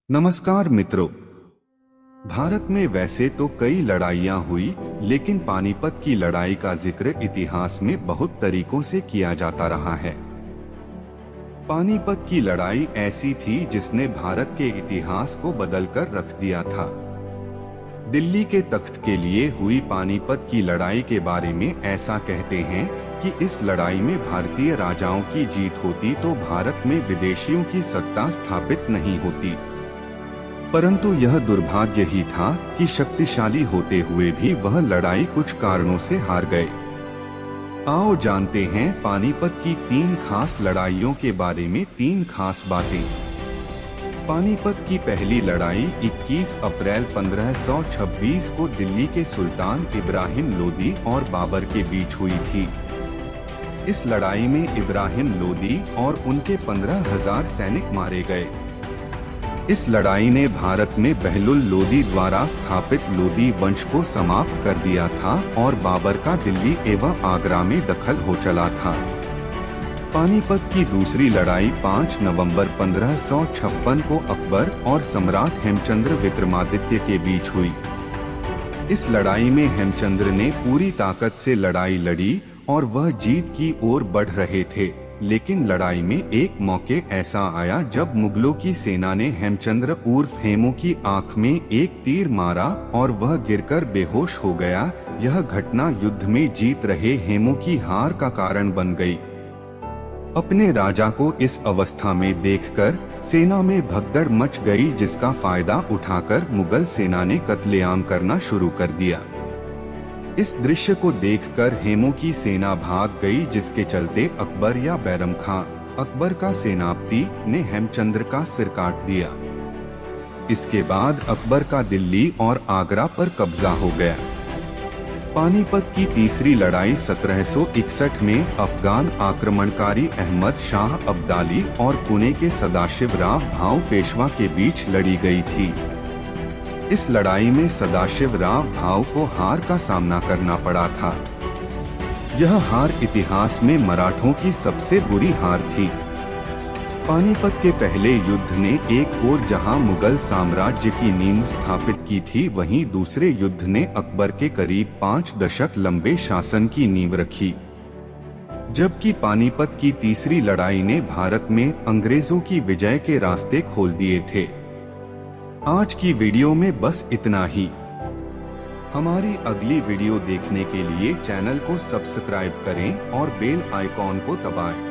नमस्कार मित्रों। भारत में वैसे तो कई लड़ाइयां हुई, लेकिन पानीपत की लड़ाई का जिक्र इतिहास में बहुत तरीकों से किया जाता रहा है। पानीपत की लड़ाई ऐसी थी जिसने भारत के इतिहास को बदलकर रख दिया था। दिल्ली के तख्त के लिए हुई पानीपत की लड़ाई के बारे में ऐसा कहते हैं कि इस लड़ाई में भारतीय राजाओं की जीत होती तो भारत में विदेशियों की सत्ता स्थापित नहीं होती। परंतु यह दुर्भाग्य ही था कि शक्तिशाली होते हुए भी वह लड़ाई कुछ कारणों से हार गए। आओ जानते हैं पानीपत की 3 खास लड़ाइयों के बारे में 3 खास बातें। पानीपत की पहली लड़ाई 21 अप्रैल 1526 को दिल्ली के सुल्तान इब्राहिम लोदी और बाबर के बीच हुई थी। इस लड़ाई में इब्राहिम लोदी और उनके 15,000 सैनिक मारे गए। इस लड़ाई ने भारत में बहलुल लोदी द्वारा स्थापित लोदी वंश को समाप्त कर दिया था और बाबर का दिल्ली एवं आगरा में दखल हो चला था। पानीपत की दूसरी लड़ाई 5 नवंबर 1556 को अकबर और सम्राट हेमचंद्र विक्रमादित्य के बीच हुई। इस लड़ाई में हेमचंद्र ने पूरी ताकत से लड़ाई लड़ी और वह जीत की ओर बढ़ रहे थे, लेकिन लड़ाई में एक मौके ऐसा आया जब मुगलों की सेना ने हेमचंद्र उर्फ हेमू की आंख में एक तीर मारा और वह गिरकर बेहोश हो गया। यह घटना युद्ध में जीत रहे हेमू की हार का कारण बन गई। अपने राजा को इस अवस्था में देखकर सेना में भगदड़ मच गई, जिसका फायदा उठाकर मुगल सेना ने कत्लेआम करना शुरू कर दिया। इस दृश्य को देखकर हेमू की सेना भाग गई, जिसके चलते अकबर या बैरम खां, अकबर का सेनापति, ने हेमचंद्र का सिर काट दिया। इसके बाद अकबर का दिल्ली और आगरा पर कब्जा हो गया। पानीपत की तीसरी लड़ाई 1761 में अफगान आक्रमणकारी अहमद शाह अब्दाली और पुणे के सदाशिवराव भाऊ पेशवा के बीच लड़ी गई थी। इस लड़ाई में सदाशिवराव भाऊ को हार का सामना करना पड़ा था। यह हार इतिहास में मराठों की सबसे बुरी हार थी। पानीपत के पहले युद्ध ने एक ओर जहां मुगल साम्राज्य की नींव स्थापित की थी, वहीं दूसरे युद्ध ने अकबर के करीब 5 दशक लंबे शासन की नींव रखी। जबकि पानीपत की तीसरी लड़ाई ने भारत में अंग्रेजों की विजय के रास्ते खोल दिए थे। आज की वीडियो में बस इतना ही। हमारी अगली वीडियो देखने के लिए चैनल को सब्सक्राइब करें और बेल आइकॉन को दबाएं।